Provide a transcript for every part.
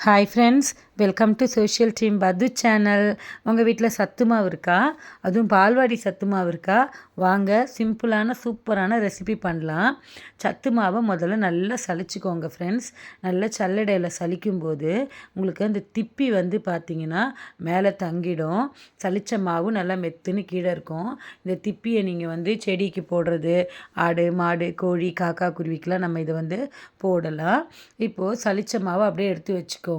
Hi friends, welcome to social team பத்து channel. உங்கள் வீட்டில் சத்து மாவு இருக்கா? அதுவும் பால்வாடி சத்து மாவு இருக்கா? வாங்க, சிம்பிளான சூப்பரான ரெசிபி பண்ணலாம். சத்து மாவை முதல்ல நல்லா சலிச்சுக்கோங்க ஃப்ரெண்ட்ஸ். நல்லா சல்லடையில் சலிக்கும்போது உங்களுக்கு அந்த திப்பி பார்த்திங்கன்னா மேலே தங்கிடும். சலித்த மாவு நல்லா மெத்துன்னு கீழே இருக்கும். இந்த திப்பியை நீங்கள் செடிக்கு போடுறது, ஆடு மாடு கோழி காக்கா குருவிக்கெலாம் நம்ம இதை போடலாம். இப்போது சலித்த மாவை அப்படியே எடுத்து வச்சுக்கோங்க.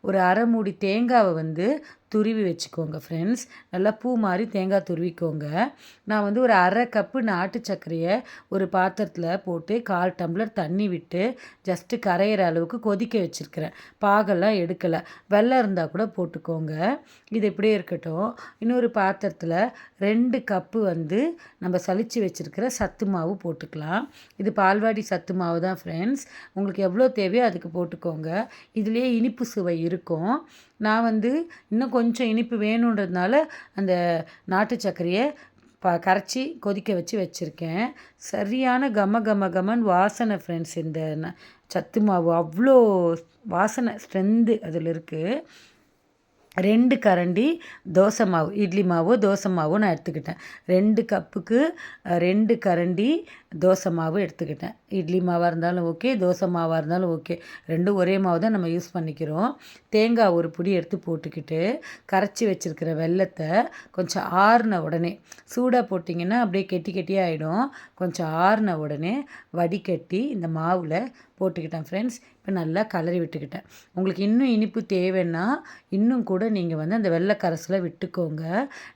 ஒரு அரை மூடி தேங்காவை துருவி வச்சுக்கோங்க ஃப்ரெண்ட்ஸ். நல்லா பூ மாதிரி தேங்காய் துருவிக்கோங்க. நான் ஒரு அரை கப்பு நாட்டு சர்க்கரையை ஒரு பாத்திரத்தில் போட்டு 1/4 டம்ளர் தண்ணி விட்டு ஜஸ்ட்டு கரையிற அளவுக்கு கொதிக்க வச்சுருக்கிறேன். பாகெல்லாம் எடுக்கலை. வெல்லம் இருந்தால் கூட போட்டுக்கோங்க. இது இப்படியே இருக்கட்டும். இன்னொரு பாத்திரத்தில் 2 கப்பு நம்ம சலிச்சு வச்சுருக்கிற சத்து மாவு போட்டுக்கலாம். இது பால்வாடி சத்து மாவு தான் ஃப்ரெண்ட்ஸ். உங்களுக்கு எவ்வளோ தேவையோ அதுக்கு போட்டுக்கோங்க. இதுலேயே இனிப்பு சுவை இருக்கும். நான் இன்னும் கொஞ்சம் இனிப்பு வேணுன்றதுனால அந்த நாட்டு சர்க்கரையை கரைச்சி கொதிக்க வச்சுருக்கேன். சரியான கமன்னு வாசனை ஃப்ரெண்ட்ஸ். இந்த சத்து மாவு அவ்வளோ வாசனை ஸ்ட்ரென்த்து அதில் இருக்குது. 2 கரண்டி தோசை மாவு, இட்லி மாவோ தோசை மாவோ நான் எடுத்துக்கிட்டேன். 2 கப்புக்கு 2 கரண்டி தோசை மாவு எடுத்துக்கிட்டேன். இட்லி மாவாக இருந்தாலும் ஓகே, தோசை மாவாக இருந்தாலும் ஓகே, ரெண்டும் ஒரே மாவு தான் நம்ம யூஸ் பண்ணிக்கிறோம். தேங்காய் ஒரு பிடி எடுத்து போட்டுக்கிட்டு கரைச்சி வச்சுருக்கிற வெல்லத்தை கொஞ்சம் ஆறின உடனே, சூடாக போட்டிங்கன்னா அப்படியே கெட்டியாக ஆகிடும். கொஞ்சம் ஆறின உடனே வடிகட்டி இந்த மாவில் போட்டுக்கிட்டேன் ஃப்ரெண்ட்ஸ். இப்போ நல்லா கலரி விட்டுக்கிட்டேன். உங்களுக்கு இன்னும் இனிப்பு தேவைன்னா இன்னும் கூட நீங்கள் அந்த வெள்ளை கரைசலை விட்டுக்கோங்க.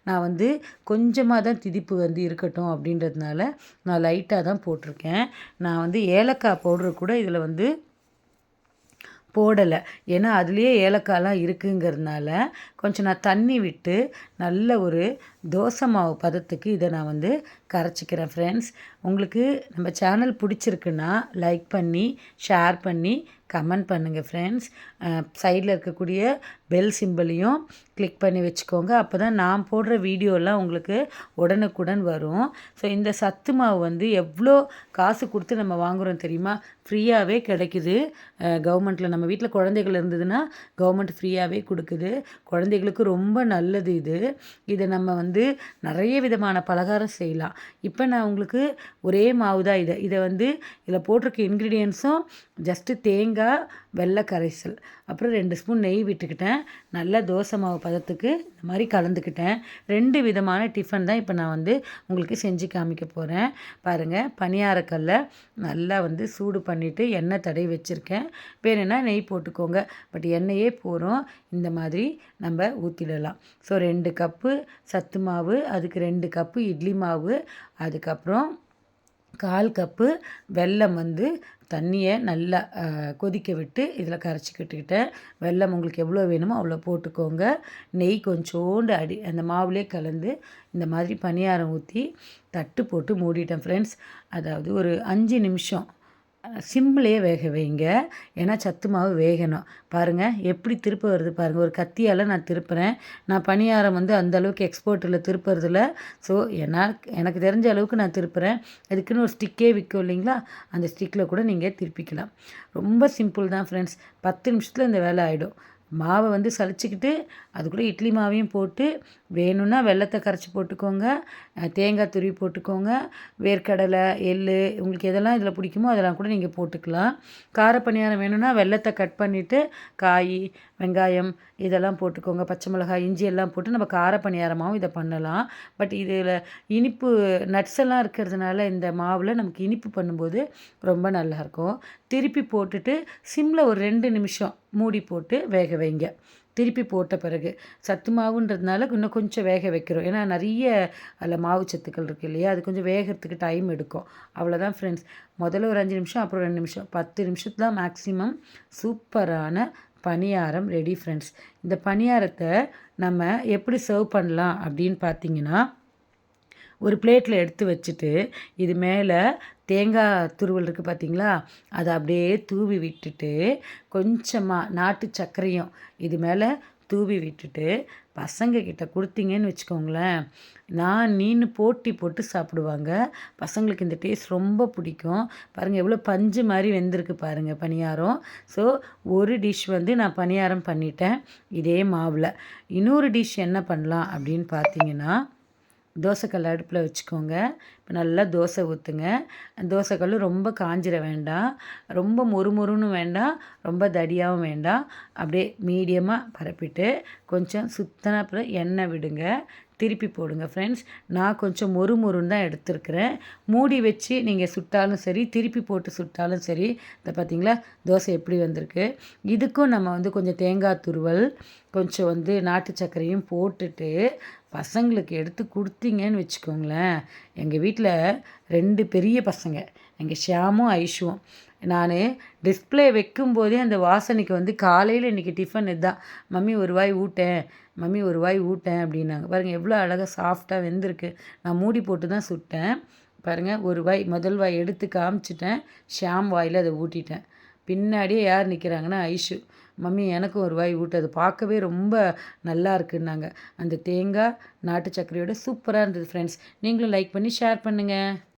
நான் கொஞ்சமாக தான் திதிப்பு இருக்கட்டும் அப்படின்றதுனால நான் லைட்டாக தான் போட்டிருக்கேன். நான் ஏலக்காய் பவுட்ரு கூட இதில் போடலை. ஏன்னா அதுலேயே ஏலக்காயெலாம் இருக்குங்கிறதுனால கொஞ்சம் நான் தண்ணி விட்டு நல்ல ஒரு தோசை மாவு பதத்துக்கு இதை நான் கரைச்சிக்கிறேன் ஃப்ரெண்ட்ஸ். உங்களுக்கு நம்ம சேனல் பிடிச்சிருக்குன்னா லைக் பண்ணி ஷேர் பண்ணி கமெண்ட் பண்ணுங்கள் ஃப்ரெண்ட்ஸ். சைடில் இருக்கக்கூடிய பெல் சிம்பிளையும் கிளிக் பண்ணி வச்சுக்கோங்க. அப்போ தான் நான் போடுற வீடியோலாம் உங்களுக்கு உடனுக்குடன் வரும். ஸோ இந்த சத்து மாவு எவ்வளோ காசு கொடுத்து நம்ம வாங்குகிறோம் தெரியுமா? ஃப்ரீயாகவே கிடைக்குது. கவர்மெண்ட்டில் நம்ம வீட்டில் குழந்தைகள் இருந்ததுன்னா கவர்மெண்ட் ஃப்ரீயாகவே கொடுக்குது. குழந்தைகளுக்கு ரொம்ப நல்லது இது. இதை நம்ம நிறைய விதமான பலகாரம் செய்யலாம். இப்போ நான் உங்களுக்கு ஒரே மாவு தான் இதை இதில் போட்டிருக்க இன்க்ரீடியன்ஸும் ஜஸ்ட்டு தேங்காய், வெள்ளை கரைசல், அப்புறம் 2 ஸ்பூன் நெய் விட்டுக்கிட்டேன். நல்லா தோசை மாவு பதத்துக்கு இந்த மாதிரி கலந்துக்கிட்டேன். 2 விதமான டிஃபன் தான் இப்போ நான் உங்களுக்கு செஞ்சு காமிக்க போகிறேன். பாருங்கள், பணியாரக்கல்லை நல்லா சூடு பண்ணிவிட்டு எண்ணெய் தடவி வச்சுருக்கேன். வேணும்னா நெய் போட்டுக்கோங்க. பட் எண்ணெயே போகிறோம். இந்த மாதிரி நம்ம ஊற்றிடலாம். ஸோ 2 கப்பு சத்து மாவு, அதுக்கு 2 கப்பு இட்லி மாவு, அதுக்கப்புறம் 1/4 கப்பு வெல்லம் தண்ணியை நல்லா கொதிக்க விட்டு இதில் கரைச்சிக்கிட்டுக்கிட்டேன். வெல்லம் உங்களுக்கு எவ்வளோ வேணுமோ அவ்வளோ போட்டுக்கோங்க. நெய் கொஞ்சோண்டு அந்த மாவுலேயே கலந்து இந்த மாதிரி பணியாரம் ஊற்றி தட்டு போட்டு மூடிட்டேன் ஃப்ரெண்ட்ஸ். அதாவது ஒரு 5 நிமிஷம் சிம்லேயே வேக வைங்க. ஏன்னா சத்து மாவு வேகணும். பாருங்கள் எப்படி திருப்ப வருது பாருங்கள். ஒரு கத்தியால் நான் திருப்புறேன். நான் பணியாரம் அந்தளவுக்கு எக்ஸ்போர்ட்டில் திருப்புறதில்ல. ஸோ எனக்கு தெரிஞ்ச அளவுக்கு நான் திருப்புறேன். அதுக்குன்னு ஒரு ஸ்டிக்கே விற்கும் இல்லைங்களா? அந்த ஸ்டிக்கில் கூட நீங்கள் திருப்பிக்கலாம். ரொம்ப சிம்பிள் தான் ஃப்ரெண்ட்ஸ். 10 நிமிஷத்தில் இந்த வேலை ஆகிடும். மாவை சலிச்சுக்கிட்டு அது கூட இட்லி மாவையும் போட்டு வேணும்னா வெல்லத்தை கரைச்சி போட்டுக்கோங்க, தேங்காய் துருவி போட்டுக்கோங்க, வேர்க்கடலை, எள், உங்களுக்கு எதெல்லாம் இதில் பிடிக்குமோ அதெல்லாம் கூட நீங்கள் போட்டுக்கலாம். கார பணியாரம் வேணும்னா வெல்லத்தை கட் பண்ணிவிட்டு காய், வெங்காயம் இதெல்லாம் போட்டுக்கோங்க, பச்சை மிளகாய், இஞ்சி எல்லாம் போட்டு நம்ம கார பணியாரமாகவும் இதை பண்ணலாம். பட் இதில் இனிப்பு நட்ஸ் எல்லாம் இருக்கிறதுனால இந்த மாவில் நமக்கு இனிப்பு பண்ணும்போது ரொம்ப நல்லாயிருக்கும். திருப்பி போட்டுட்டு சிம்மில் ஒரு 2 நிமிஷம் மூடி போட்டு வேக வைங்க. திருப்பி போட்ட பிறகு சத்து மாவுன்றதுனால இன்னும் கொஞ்சம் வேக வைக்கிறோம். ஏன்னா நிறைய அதில் மாவு சத்துக்கள் இருக்குது இல்லையா? அது கொஞ்சம் வேகிறதுக்கு டைம் எடுக்கும். அவ்வளோதான் ஃப்ரெண்ட்ஸ். முதல்ல ஒரு 5 நிமிஷம், அப்புறம் 2 நிமிஷம், 10 நிமிஷத்தில் மேக்ஸிமம் சூப்பரான பணியாரம் ரெடி ஃப்ரெண்ட்ஸ். இந்த பணியாரத்தை நம்ம எப்படி சர்வ் பண்ணலாம் அப்படின்னு பார்த்தீங்கன்னா, ஒரு பிளேட்டில் எடுத்து வச்சுட்டு இது மேலே தேங்காய் துருவல் இருக்குது பார்த்தீங்களா? அதை அப்படியே தூவி விட்டுட்டு கொஞ்சமாக நாட்டு சர்க்கரையும் இது மேலே தூவி விட்டுட்டு பசங்க கிட்ட கொடுத்தீங்கன்னு வச்சுக்கோங்களேன், நீன்னு போட்டி போட்டு சாப்பிடுவாங்க. பசங்களுக்கு இந்த டேஸ்ட் ரொம்ப பிடிக்கும். பாருங்கள் எவ்வளோ பஞ்சு மாதிரி வெந்திருக்கு பாருங்கள் பணியாரம். ஸோ ஒரு டிஷ் வந்து நான் பணியாரம் பண்ணிட்டேன் இதே மாவில். இன்னொரு டிஷ் என்ன பண்ணலாம் அப்படின்னு பார்த்தீங்கன்னா, தோசைக்கல் அடுப்பில் வச்சுக்கோங்க. இப்போ நல்லா தோசை ஊற்றுங்க. தோசைக்கல் ரொம்ப காஞ்சிட வேண்டாம், ரொம்ப மொறுமொறுன்னு வேண்டாம், ரொம்ப தடியாகவும் வேண்டாம். அப்படியே மீடியமாக பரப்பிட்டு கொஞ்சம் சுத்தினாப்புல எண்ணெய் விடுங்க. திருப்பி போடுங்க ஃப்ரெண்ட்ஸ். நான் கொஞ்சம் மொறுமொறுன்னு தான் எடுத்துருக்கிறேன். மூடி வச்சு நீங்கள் சுட்டாலும் சரி, திருப்பி போட்டு சுட்டாலும் சரி. இதை பார்த்தீங்களா தோசை எப்படி வந்திருக்கு. இதுக்கும் நம்ம வந்து கொஞ்சம் தேங்காய் துருவல், கொஞ்சம் வந்து நாட்டு சர்க்கரையும் போட்டுட்டு பசங்களுக்கு எடுத்து கொடுத்தீங்கன்னு வச்சுக்கோங்களேன். எங்கள் வீட்டில் 2 பெரிய பசங்க, எங்கள் ஷியாமும் ஐஷுவும். நான் டிஸ்பிளே வைக்கும்போதே அந்த வாசனைக்கு வந்து காலையில் இன்றைக்கி டிஃபன் இதுதான், மம்மி ஒரு வாய் ஊட்டேன், மம்மி ஒரு வாய் ஊட்டேன் அப்படின்னாங்க. பாருங்கள் எவ்வளோ அழகாக சாஃப்டாக வெந்திருக்கு. நான் மூடி போட்டு தான் சுட்டேன். பாருங்கள் ஒரு வாய் முதல் வாய் எடுத்து காமிச்சிட்டேன், ஷியாம் வாயில் அதை ஊட்டிட்டேன். பின்னாடியே யார் நிற்கிறாங்கன்னா ஐஷு, மம்மி எனக்கும் ஒரு வாய் ஊட்டு, அது பார்க்கவே ரொம்ப நல்லா இருக்குன்னாங்க. அந்த தேங்காய் நாட்டு சர்க்கரையோட சூப்பராக இருந்தது ஃப்ரெண்ட்ஸ். நீங்களும் லைக் பண்ணி ஷேர் பண்ணுங்கள்.